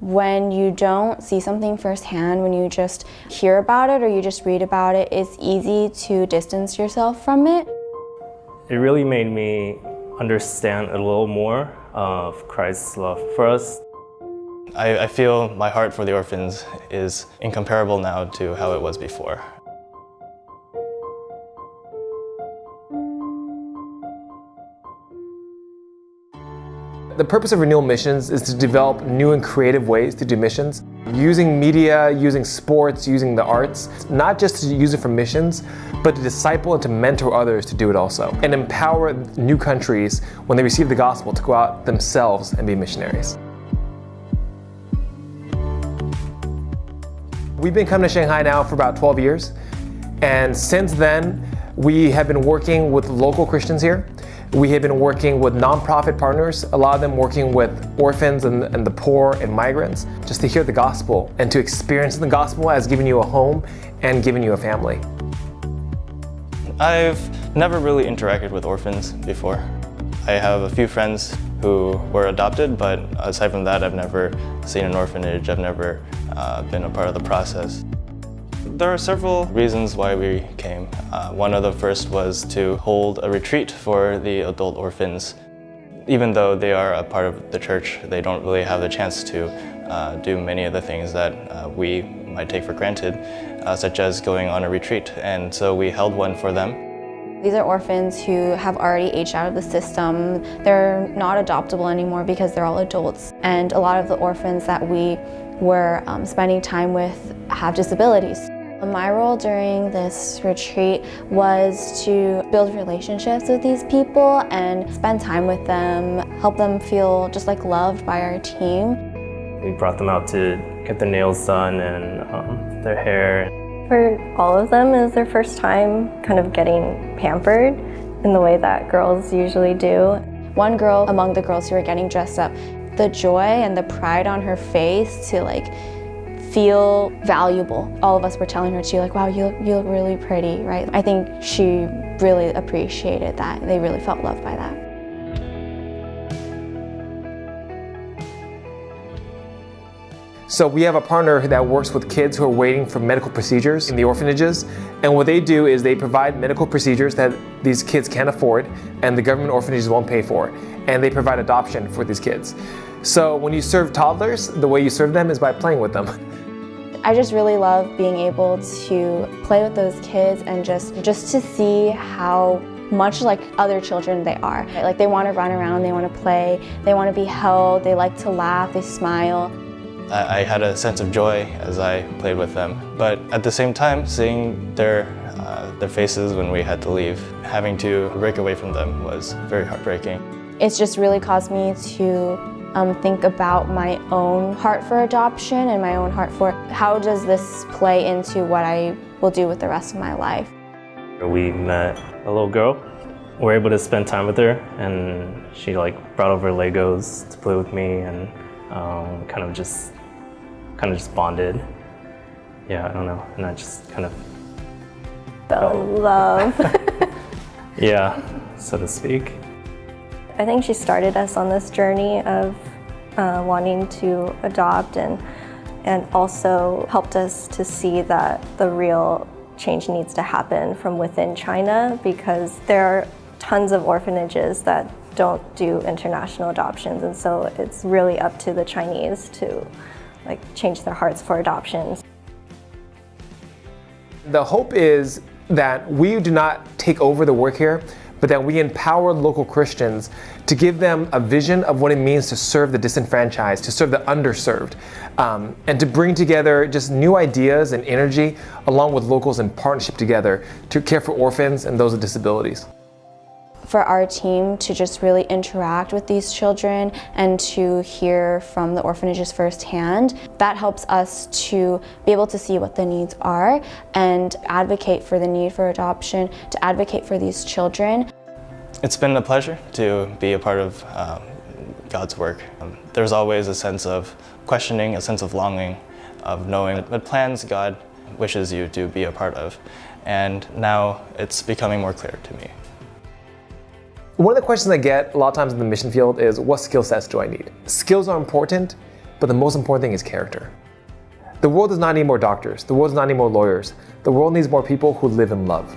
When you don't see something firsthand, when you just hear about it or you just read about it, it's easy to distance yourself from it. It really made me understand a little more of Christ's love for us. I feel my heart for the orphans is incomparable now to how it was before. The purpose of Renewal Missions is to develop new and creative ways to do missions, using media, using sports, using the arts, not just to use it for missions, but to disciple and to mentor others to do it also, and empower new countries when they receive the gospel to go out themselves and be missionaries. We've been coming to Shanghai now for about 12 years, and since then we have been working with local Christians here. We have been working with nonprofit partners, a lot of them working with orphans and the poor and migrants, just to hear the gospel and to experience the gospel as giving you a home and giving you a family. I've never really interacted with orphans before. I have a few friends who were adopted, but aside from that, I've never seen an orphanage. I've never been a part of the process. There are several reasons why we came. One of the first was to hold a retreat for the adult orphans. Even though they are a part of the church, they don't really have the chance to do many of the things that we might take for granted, such as going on a retreat. And so we held one for them. These are orphans who have already aged out of the system. They're not adoptable anymore because they're all adults. And a lot of the orphans that we were spending time with have disabilities. My role during this retreat was to build relationships with these people and spend time with them, help them feel just like loved by our team. We brought them out to get their nails done and their hair. For all of them, it was their first time kind of getting pampered in the way that girls usually do. One girl among the girls who were getting dressed up, the joy and the pride on her face to feel valuable. All of us were telling her, wow, you look really pretty, right? I think she really appreciated that. They really felt loved by that. So we have a partner that works with kids who are waiting for medical procedures in the orphanages. And what they do is they provide medical procedures that these kids can't afford and the government orphanages won't pay for. And they provide adoption for these kids. So when you serve toddlers, the way you serve them is by playing with them. I just really love being able to play with those kids and just to see how much like other children they are. Like they want to run around, they want to play, they want to be held, they like to laugh, they smile. I had a sense of joy as I played with them, but at the same time, seeing their faces when we had to leave, having to break away from them was very heartbreaking. It's just really caused me to think about my own heart for adoption and my own heart for how does this play into what I will do with the rest of my life. We met a little girl. We were able to spend time with her, and she brought over Legos to play with me, and kind of just bonded. Yeah, I don't know, and I just kind of fell in love. Yeah, so to speak. I think she started us on this journey of wanting to adopt and also helped us to see that the real change needs to happen from within China, because there are tons of orphanages that don't do international adoptions, and so it's really up to the Chinese to change their hearts for adoptions. The hope is that we do not take over the work here, but that we empower local Christians to give them a vision of what it means to serve the disenfranchised, to serve the underserved, and to bring together just new ideas and energy along with locals in partnership together to care for orphans and those with disabilities. For our team to just really interact with these children and to hear from the orphanages firsthand, that helps us to be able to see what the needs are and advocate for the need for adoption, to advocate for these children. It's been a pleasure to be a part of God's work. There's always a sense of questioning, a sense of longing, of knowing what plans God wishes you to be a part of. And now it's becoming more clear to me. One of the questions I get a lot of times in the mission field is, what skill sets do I need? Skills are important, but the most important thing is character. The world does not need more doctors. The world does not need more lawyers. The world needs more people who live in love.